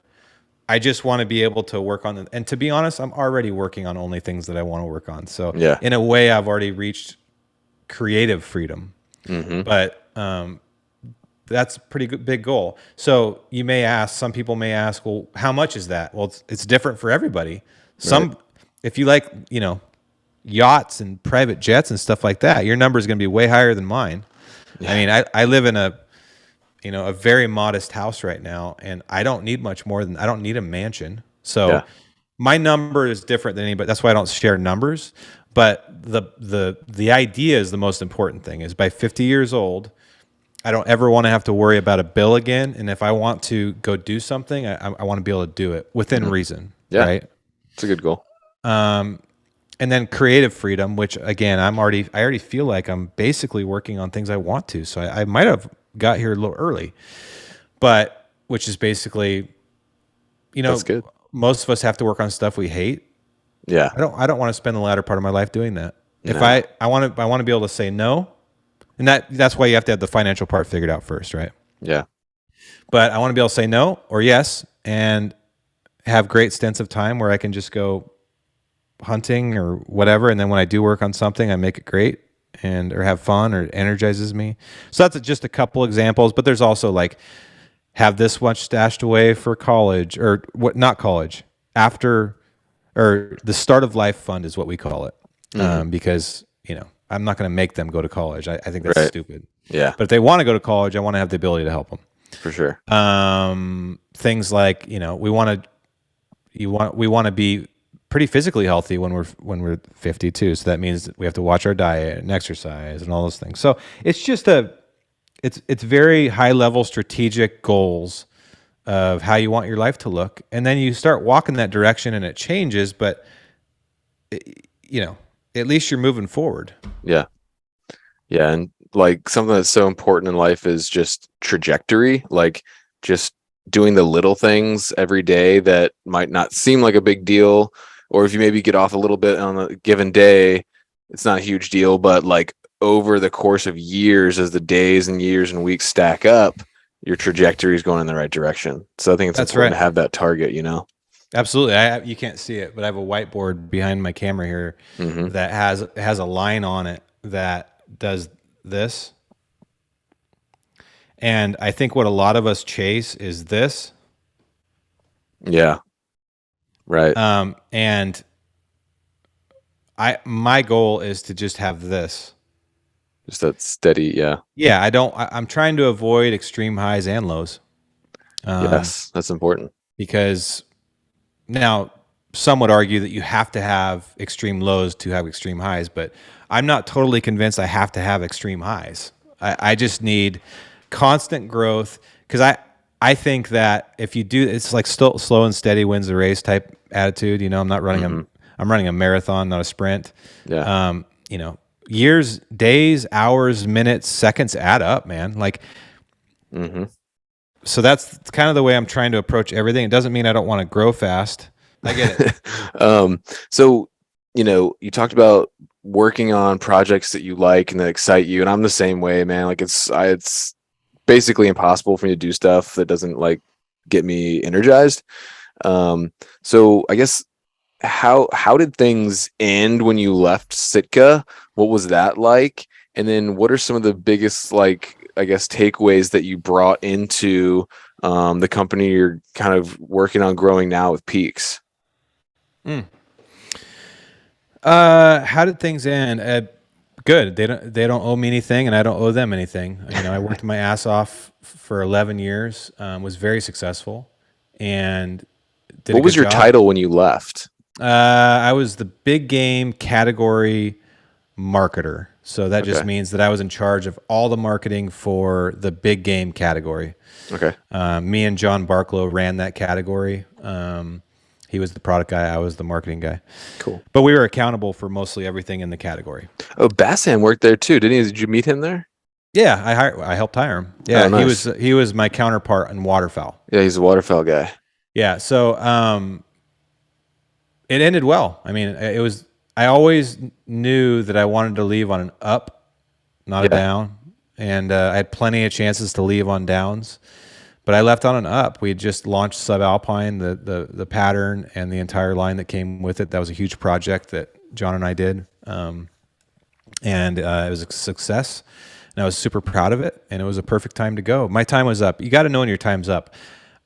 I just want to be able to work on it. And to be honest, I'm already working on only things that I want to work on. So Yeah. in a way, I've already reached creative freedom. Mm-hmm. But that's a pretty good, big goal. So some people may ask, well, how much is that? Well, it's different for everybody. Right. If you like, yachts and private jets and stuff like that, your number is going to be way higher than mine. Yeah. I mean, I live in a very modest house right now, and I don't need much more than, I don't need a mansion. So Yeah. my number is different than anybody. That's why I don't share numbers. But the idea is the most important thing. Is by 50 years old, I don't ever want to have to worry about a bill again. And if I want to go do something, I want to be able to do it within reason. Yeah. Right. It's a good goal. And then creative freedom, which again, I already feel like I'm basically working on things I want to. So I might have got here a little early, but which is basically, That's good. most of us have to work on stuff we hate. Yeah. I don't want to spend the latter part of my life doing that. If No. I want to be able to say no, and that's why you have to have the financial part figured out first, right? Yeah. But I want to be able to say no or yes, and have great stints of time where I can just go hunting or whatever, and then when I do work on something, I make it great or have fun or it energizes me. So that's just a couple examples, but there's also like have this much stashed away for college, or what, not college, after, or the start of life fund is what we call it. Because I'm not going to make them go to college. I think that's Right. stupid. Yeah. But if they want to go to college, I want to have the ability to help them. For sure. Things like, we want to be pretty physically healthy when we're 52. So that means that we have to watch our diet and exercise and all those things. So it's just it's very high level strategic goals of how you want your life to look, and then you start walking that direction and it changes. But at least you're moving forward. Yeah. Yeah. And like something that's so important in life is just trajectory, like just doing the little things every day that might not seem like a big deal. Or if you maybe get off a little bit on a given day, it's not a huge deal, but like over the course of years, as the days and years and weeks stack up, your trajectory is going in the right direction. So I think it's important to have that target, Absolutely. You can't see it, but I have a whiteboard behind my camera here that has a line on it that does this. And I think what a lot of us chase is this. Yeah. Right. And my goal is to just have this. Just that steady. Yeah. Yeah, I'm trying to avoid extreme highs and lows. Yes, that's important. Because now some would argue that you have to have extreme lows to have extreme highs, but I'm not totally convinced I have to have extreme highs. I just need constant growth because I think that if you do, it's like still slow and steady wins the race type attitude. You know, I'm running a marathon, not a sprint. Yeah. You know, years, days, hours, minutes, seconds add up, man. Like, so that's kind of the way I'm trying to approach everything. It doesn't mean I don't want to grow fast. I get it. So, you talked about working on projects that you like and that excite you, and I'm the same way, man. Like it's basically impossible for me to do stuff that doesn't like get me energized. So I guess how did things end when you left Sitka? What was that like? And then what are some of the biggest, like, I guess, takeaways that you brought into the company you're kind of working on growing now with Peaks? How did things end? Good. They don't owe me anything, and I don't owe them anything. You know, I worked my ass off for 11 years. Was very successful, and did a What was good your job. title when you left? I was the big game category marketer. So that just Okay. means that I was in charge of all the marketing for the big game category. Okay. Me and John Barklow ran that category. He was the product guy. I was the marketing guy. Cool. But we were accountable for mostly everything in the category. Oh, Bassan worked there too, didn't he? Did you meet him there? Yeah, I helped hire him. Yeah, Oh, nice. he was my counterpart in waterfowl. Yeah, he's a waterfowl guy. Yeah, so it ended well. I mean, I always knew that I wanted to leave on an up, not a down, and I had plenty of chances to leave on downs, but I left on an up. We had just launched Subalpine, the pattern, and the entire line that came with it. That was a huge project that John and I did, and it was a success. And I was super proud of it, and it was a perfect time to go. My time was up. You got to know when your time's up.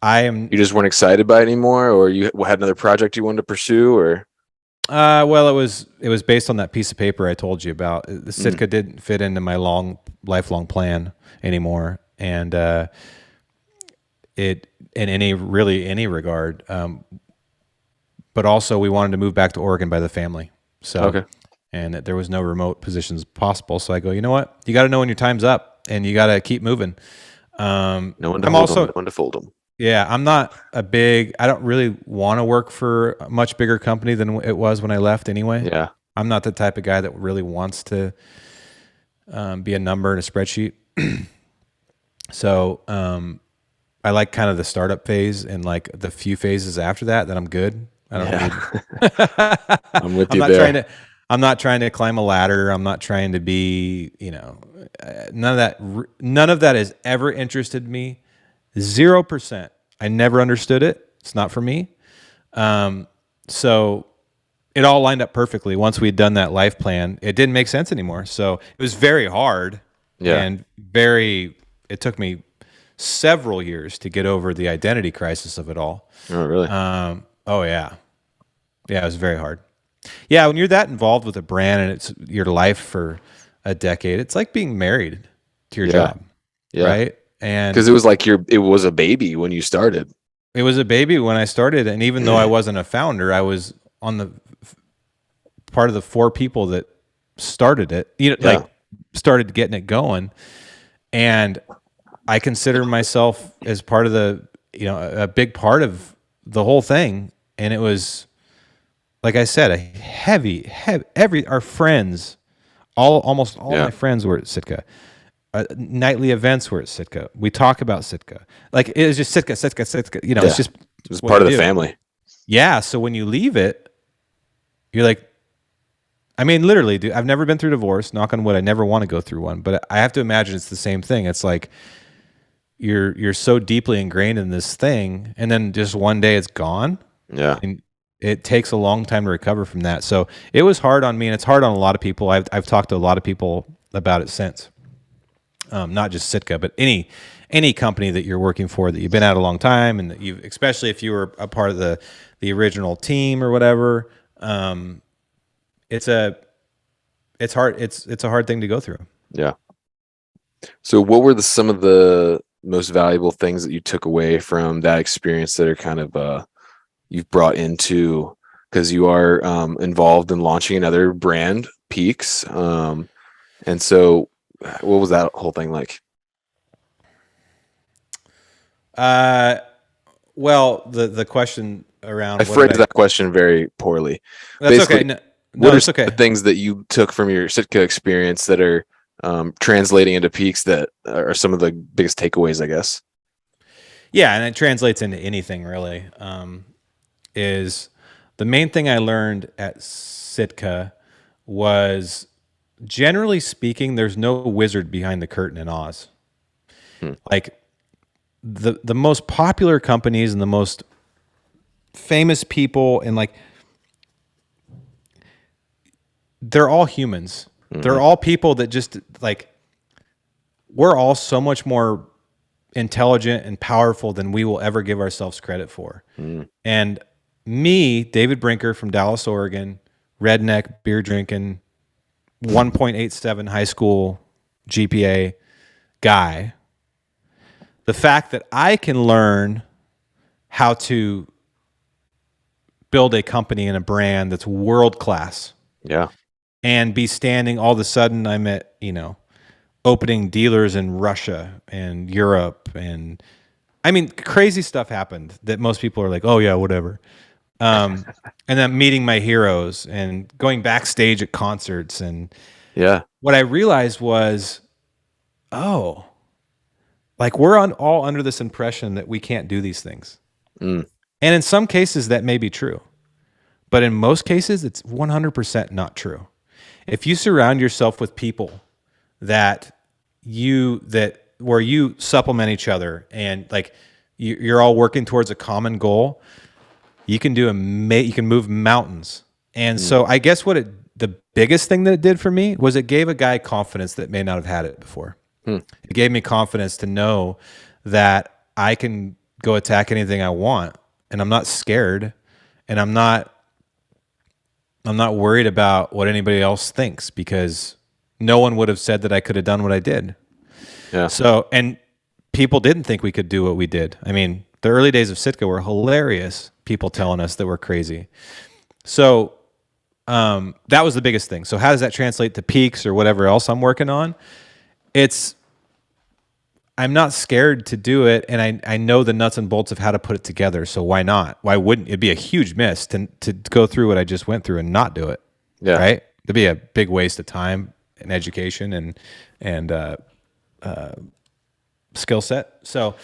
You just weren't excited by it anymore, or you had another project you wanted to pursue, or? Well, it was based on that piece of paper I told you about. The Sitka didn't fit into my lifelong plan anymore, and it in any regard. But also, we wanted to move back to Oregon by the family. So, Okay. and that there was no remote positions possible. So I go, you know what? You got to know when your time's up, and you got to keep moving. No one to I'm hold also them, no one to fold them. Yeah, I'm not I don't really want to work for a much bigger company than it was when I left anyway. Yeah. I'm not the type of guy that really wants to be a number in a spreadsheet. So I like kind of the startup phase and like the few phases after that I'm good. I don't need, I'm with I'm you not there. I'm not trying to climb a ladder. I'm not trying to be, none of that has ever interested me. 0%. I never understood it. It's not for me. So it all lined up perfectly. Once we'd done that life plan, it didn't make sense anymore. So it was very hard and it took me several years to get over the identity crisis of it all. Oh, really? Oh yeah. Yeah, it was very hard. Yeah, when you're that involved with a brand and it's your life for a decade, it's like being married to your job. Yeah. Right? And Because it was like it was a baby when you started. it was a baby when I started, and even though I wasn't a founder, I was on the part of the 4 people that started it. Like started getting it going, and I consider myself as part of a big part of the whole thing. And it was, like I said, a heavy. Our friends, almost all my friends were at Sitka. Nightly events were at Sitka. We talk about Sitka. Like it was just Sitka. It's just It was what part we of the do. family. Yeah. So when you leave it, you're like, I mean, literally, dude, I've never been through divorce. Knock on wood. I never want to go through one, but I have to imagine it's the same thing. It's like you're so deeply ingrained in this thing, and then just one day it's gone. Yeah. And it takes a long time to recover from that. So it was hard on me, and it's hard on a lot of people. I've talked to a lot of people about it since. Not just Sitka, but any company that you're working for that you've been at a long time, and that you, especially if you were a part of the original team or whatever, it's hard. It's a hard thing to go through. Yeah. So what were some of the most valuable things that you took away from that experience that are kind of you've brought into, because you are involved in launching another brand, Peaks. And so what was that whole thing like? Uh, well, the question I around what did phrased I? that question very poorly. That's okay. Basically, No, what no, are it's some of okay. the things that you took from your Sitka experience that are translating into Peaks that are some of the biggest takeaways, I guess? Yeah, and it translates into anything really. Is the main thing I learned at Sitka was, generally speaking, there's no wizard behind the curtain in Oz. Hmm. Like the most popular companies and the most famous people, and like, they're all humans. Mm-hmm. They're all people that just like, we're all so much more intelligent and powerful than we will ever give ourselves credit for. Mm-hmm. And me, David Brinker from Dallas, Oregon, redneck, beer drinking, 1.87 high school GPA guy, the fact that I can learn how to build a company and a brand that's world class Yeah. and be standing, all of a sudden I'm at, opening dealers in Russia and Europe, and I mean, crazy stuff happened that most people are like, oh yeah, whatever. And then meeting my heroes and going backstage at concerts. And Yeah. what I realized was, oh, like we're all under this impression that we can't do these things. Mm. And in some cases that may be true, but in most cases it's 100% not true. If you surround yourself with people that where you supplement each other, and like you're all working towards a common goal, you can you can move mountains. And Mm. so I guess the biggest thing that it did for me was it gave a guy confidence that may not have had it before. Hmm. It gave me confidence to know that I can go attack anything I want, and I'm not scared, and I'm not worried about what anybody else thinks, because no one would have said that I could have done what I did. Yeah. So, and people didn't think we could do what we did. I mean, the early days of Sitka were hilarious. People telling us that we're crazy. So, that was the biggest thing. So how does that translate to Peaks or whatever else I'm working on? I'm not scared to do it, and I know the nuts and bolts of how to put it together. So why not? Why wouldn't it be a huge miss to go through what I just went through and not do it? Yeah. Right? It'd be a big waste of time and education and skill set. So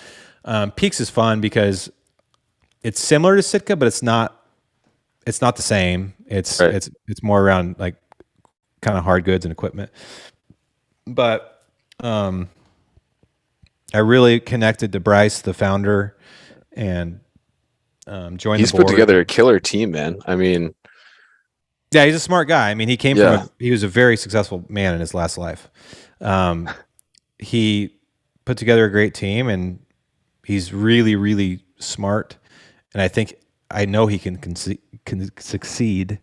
Peaks is fun because it's similar to Sitka, but it's not the same. It's Right. it's more around like kind of hard goods and equipment. But I really connected to Bryce, the founder, and joined He's the put board. together a killer team, man. I mean, Yeah, he's a smart guy. I mean, yeah. he was a very successful man in his last life. He put together a great team, and he's really, really smart. And I know he can succeed.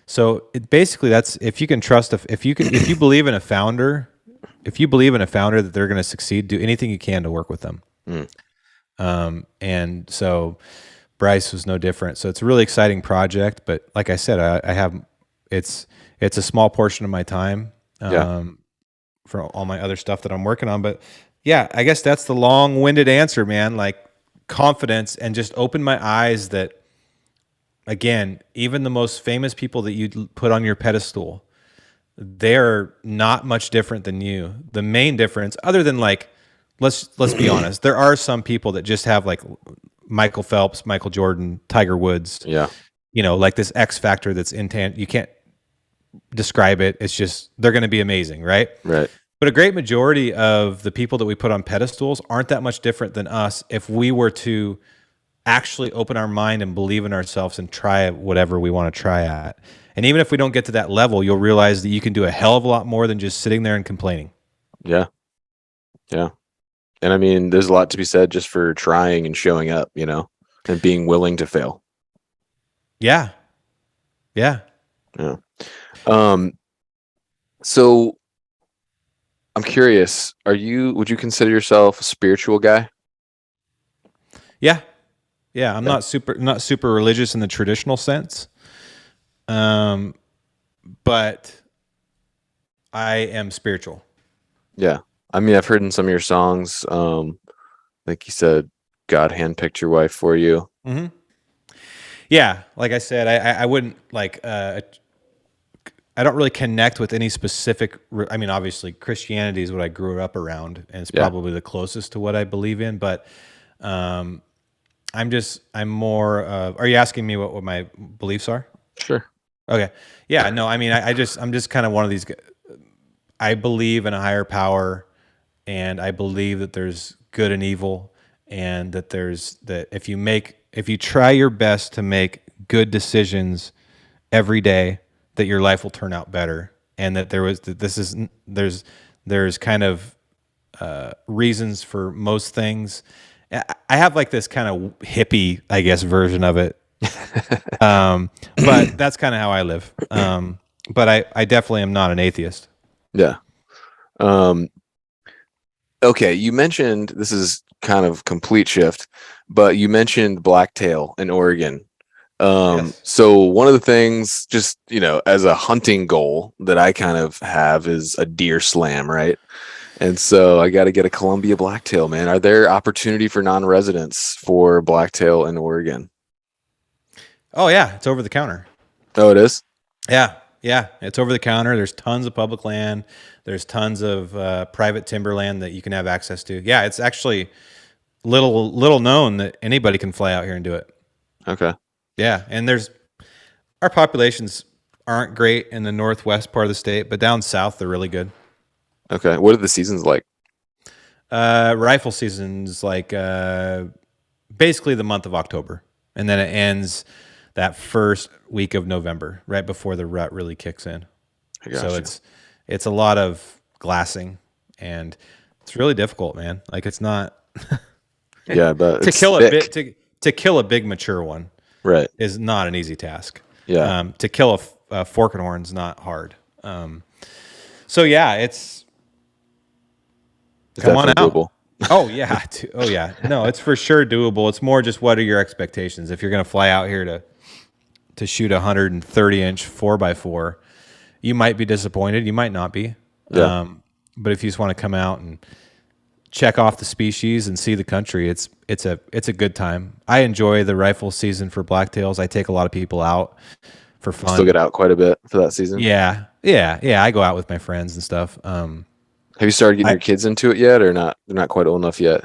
So basically, that's, if you can trust, if you believe in a founder, that they're going to succeed, do anything you can to work with them. Mm. And so Bryce was no different. So it's a really exciting project. But like I said, I have, it's a small portion of my time Yeah. for all my other stuff that I'm working on. But yeah, I guess that's the long-winded answer, man. Like, confidence, and just open my eyes that, again, even the most famous people that you put on your pedestal, they're not much different than you. The main difference, other than like, let's be honest, there are some people that just have like Michael Phelps, Michael Jordan, Tiger Woods, Yeah. like this X factor that's intangible. You can't describe it. It's just, they're going to be amazing, right? Right. But a great majority of the people that we put on pedestals aren't that much different than us if we were to actually open our mind and believe in ourselves and try whatever we want to try at. And even if we don't get to that level, you'll realize that you can do a hell of a lot more than just sitting there and complaining. Yeah. Yeah. And I mean, there's a lot to be said just for trying and showing up, and being willing to fail. Yeah. Yeah. Yeah. So I'm curious. Would you consider yourself a spiritual guy? Yeah, yeah. I'm Yeah. not super religious in the traditional sense, um, but I am spiritual. Yeah. I mean, I've heard in some of your songs, like you said, God handpicked your wife for you. Hmm. Yeah, like I said, I wouldn't like. I don't really connect with any specific. I mean, obviously, Christianity is what I grew up around, and it's Yeah. probably the closest to what I believe in. But um, I'm more. Are you asking me what my beliefs are? Sure. Okay. Yeah. No. I mean, I'm just kind of one of these. I believe in a higher power, and I believe that there's good and evil, and that if you try your best to make good decisions every day, that your life will turn out better, and that there's kind of reasons for most things. I have like this kind of hippie, I guess, version of it, but that's kind of how I live. But I definitely am not an atheist. Yeah. Um, okay, you mentioned this is kind of complete shift, but you mentioned blacktail in Oregon. Yes. So one of the things, just as a hunting goal that I kind of have is a deer slam, right? And so I got to get a Columbia blacktail, man. Are there opportunity for non-residents for blacktail in Oregon? Oh yeah, it's over the counter. Oh, it is? Yeah, yeah, it's over the counter. There's tons of public land. There's tons of private timberland that you can have access to. Yeah, it's actually little known that anybody can fly out here and do it. Okay. Yeah, and there's our populations aren't great in the northwest part of the state, but down south they're really good. Okay. What are the seasons like? Rifle season's like basically the month of October, and then it ends that first week of November, right before the rut really kicks in. I got So you. it's a lot of glassing, and it's really difficult, man. Like it's not Yeah, but to it's kill a thick. bit to kill a big mature one Right. is not an easy task. Yeah. To kill a fork and horn is not hard. So yeah, it's It's come on definitely out. doable. Oh yeah, oh yeah. No, it's for sure doable. It's more just what are your expectations if you're going to fly out here to shoot a 130-inch 4x4. You might be disappointed. You might not be. Yeah. But if you just want to come out and check off the species and see the country, it's a good time. I enjoy the rifle season for blacktails. I take a lot of people out for fun. Still get out quite a bit for that season. Yeah, yeah, yeah. I go out with my friends and stuff. Have you started getting I your kids into it yet, or not? They're not quite old enough yet.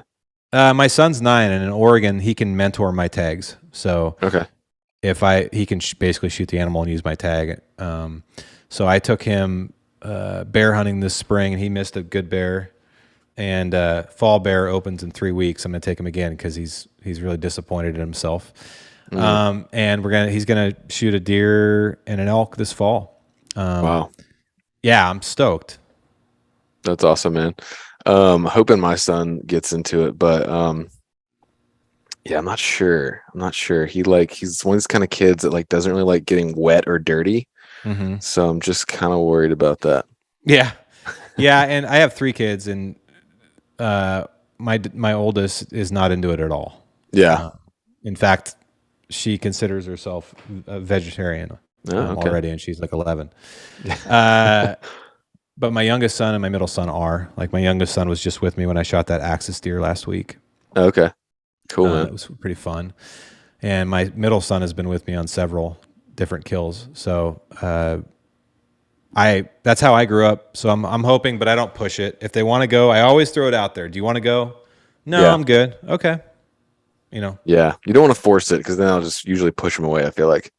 My son's 9, and in Oregon, he can mentor my tags. So Okay. if he can basically shoot the animal and use my tag. So I took him bear hunting this spring, and he missed a good bear. And fall bear opens in 3 weeks. I'm gonna take him again because he's really disappointed in himself. And he's gonna shoot a deer and an elk this fall. Wow. Yeah, I'm stoked. That's awesome, man. Hoping my son gets into it, but yeah, I'm not sure. I'm not sure. He's one of these kind of kids that doesn't really like getting wet or dirty. Hmm. So I'm just kind of worried about that. Yeah, yeah. And I have 3 kids, and my oldest is not into it at all. Yeah. In fact, she considers herself a vegetarian Oh, okay. already, and she's like 11. But my youngest son and my middle son are. Like my youngest son was just with me when I shot that axis deer last week. Okay. Cool, man. It was pretty fun. And my middle son has been with me on several different kills. So that's how I grew up. So I'm hoping, but I don't push it. If they want to go, I always throw it out there. Do you want to go? No, Yeah. I'm good. Okay. Yeah. You don't want to force it because then I'll just usually push them away, I feel like.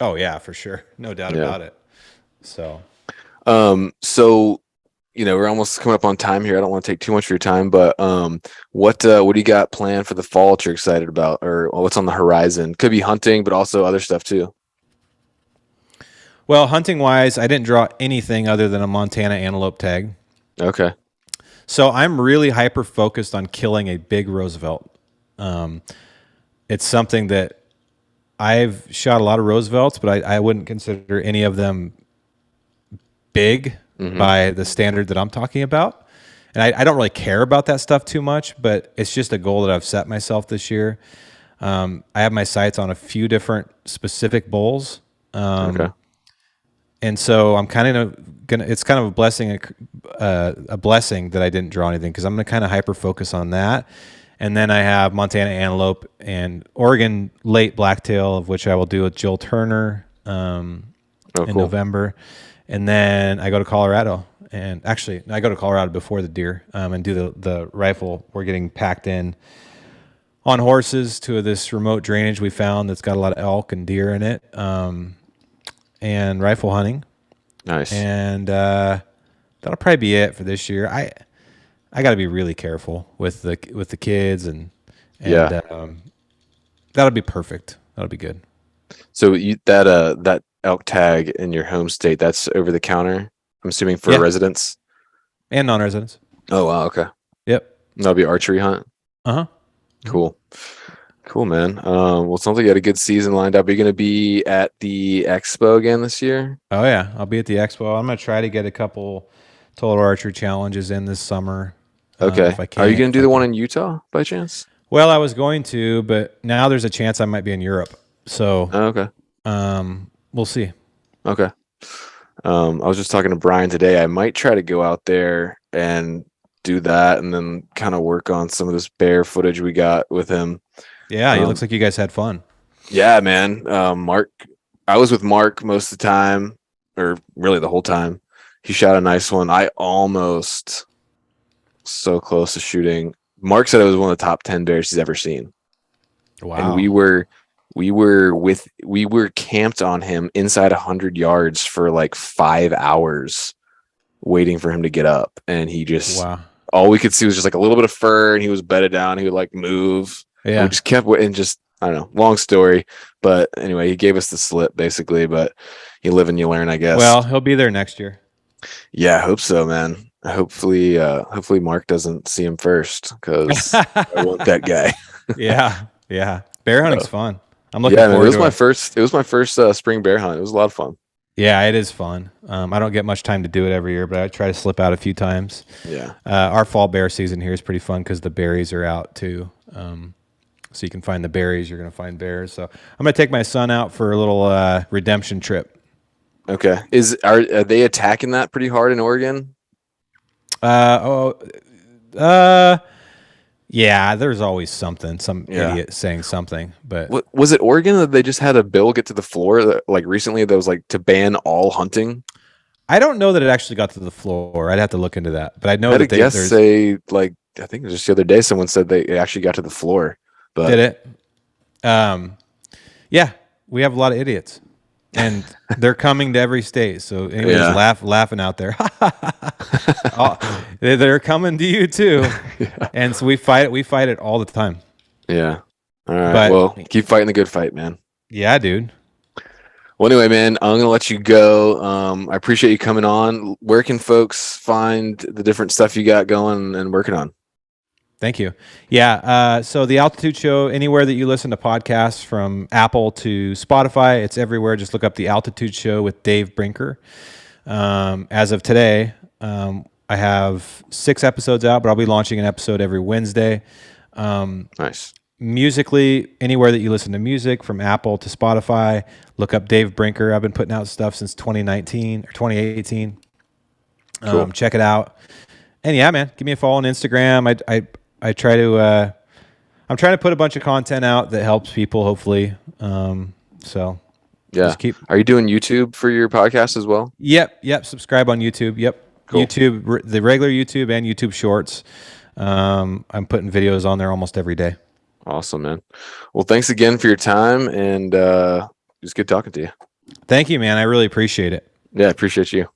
Oh yeah, for sure. No doubt Yeah. about it. So So we're almost coming up on time here. I don't want to take too much of your time, but what do you got planned for the fall that you're excited about, or what's on the horizon? Could be hunting, but also other stuff too. well, hunting wise, I didn't draw anything other than a Montana antelope tag. Okay. So I'm really hyper focused on killing a big Roosevelt. It's something that I've shot a lot of Roosevelts, but I wouldn't consider any of them big by the standard that I'm talking about. And I don't really care about that stuff too much, but it's just a goal that I've set myself this year. I have my sights on a few different specific bulls. Okay. And so I'm kind of gonna. It's kind of a blessing that I didn't draw anything, because I'm gonna kind of hyper focus on that. And then I have Montana antelope and Oregon late blacktail, of which I will do with Jill Turner in November. And then I go to Colorado, and actually I go to Colorado before the deer and do the rifle. We're getting packed in on horses to this remote drainage we found that's got a lot of elk and deer in it. And rifle hunting. Nice. And that'll probably be it for this year. I got to be really careful with the kids and that'll be perfect. That'll be good. So that elk tag in your home state, that's over the counter, I'm assuming, for residents and non-residents. Oh wow, okay. Yep. That'll be archery hunt. Uh-huh. Cool, man. Well, it sounds like you had a good season lined up. Are you going to be at the expo again this year? Oh yeah, I'll be at the expo. I'm going to try to get a couple total archery challenges in this summer. Okay. If I can. Are you going to do the one in Utah by chance? Well, I was going to, but now there's a chance I might be in Europe. So, okay. We'll see. Okay. I was just talking to Brian today. I might try to go out there and do that, and then kind of work on some of this bear footage we got with him. Yeah, it looks like you guys had fun. Yeah, man. Mark, I was with Mark most of the time, or really the whole time. He shot a nice one. I almost so close to shooting. Mark said it was one of the top 10 bears he's ever seen. Wow. And we were camped on him inside 100 yards for like 5 hours waiting for him to get up. And he just, all we could see was just like a little bit of fur, and he was bedded down. He would like move. Yeah. We just kept waiting. Just, I don't know, long story. But anyway, he gave us the slip basically, but you live and you learn, I guess. Well, he'll be there next year. Yeah, I hope so, man. Hopefully Mark doesn't see him first, because I want that guy. Yeah. Bear hunting's fun. I'm looking forward to it. It was my first spring bear hunt. It was a lot of fun. Yeah, it is fun. I don't get much time to do it every year, but I try to slip out a few times. Yeah. Our fall bear season here is pretty fun because the berries are out too. So you can find the berries, you're going to find bears. So I'm going to take my son out for a little redemption trip. Okay. Are they attacking that pretty hard in Oregon? Yeah, there's always something, some idiot saying something. But what was it, Oregon, that they just had a bill get to the floor that, like, recently, that was like to ban all hunting? I don't know that it actually got to the floor. I'd have to look into that. But I know that I think just the other day someone said it actually got to the floor. But did it? Yeah, we have a lot of idiots, and they're coming to every state. So anybody's laughing out there. They're coming to you too. Yeah. And so we fight it all the time. Yeah. All right. Well, keep fighting the good fight, man. Yeah, dude. Well, anyway, man, I'm going to let you go. I appreciate you coming on. Where can folks find the different stuff you got going and working on? Thank you. Yeah. So the Altitude Show, anywhere that you listen to podcasts, from Apple to Spotify, it's everywhere. Just look up the Altitude Show with Dave Brinker. As of today, I have 6 episodes out, but I'll be launching an episode every Wednesday. Nice. Musically, anywhere that you listen to music, from Apple to Spotify, look up Dave Brinker. I've been putting out stuff since 2019 or 2018. Cool. Check it out. And yeah, man, give me a follow on Instagram. I try to, I'm trying to put a bunch of content out that helps people, hopefully. So yeah. Are you doing YouTube for your podcast as well? Yep. Subscribe on YouTube. Yep. Cool. YouTube, the regular YouTube and YouTube Shorts. I'm putting videos on there almost every day. Awesome, man. Well, thanks again for your time, and it was good talking to you. Thank you, man. I really appreciate it. Yeah, I appreciate you.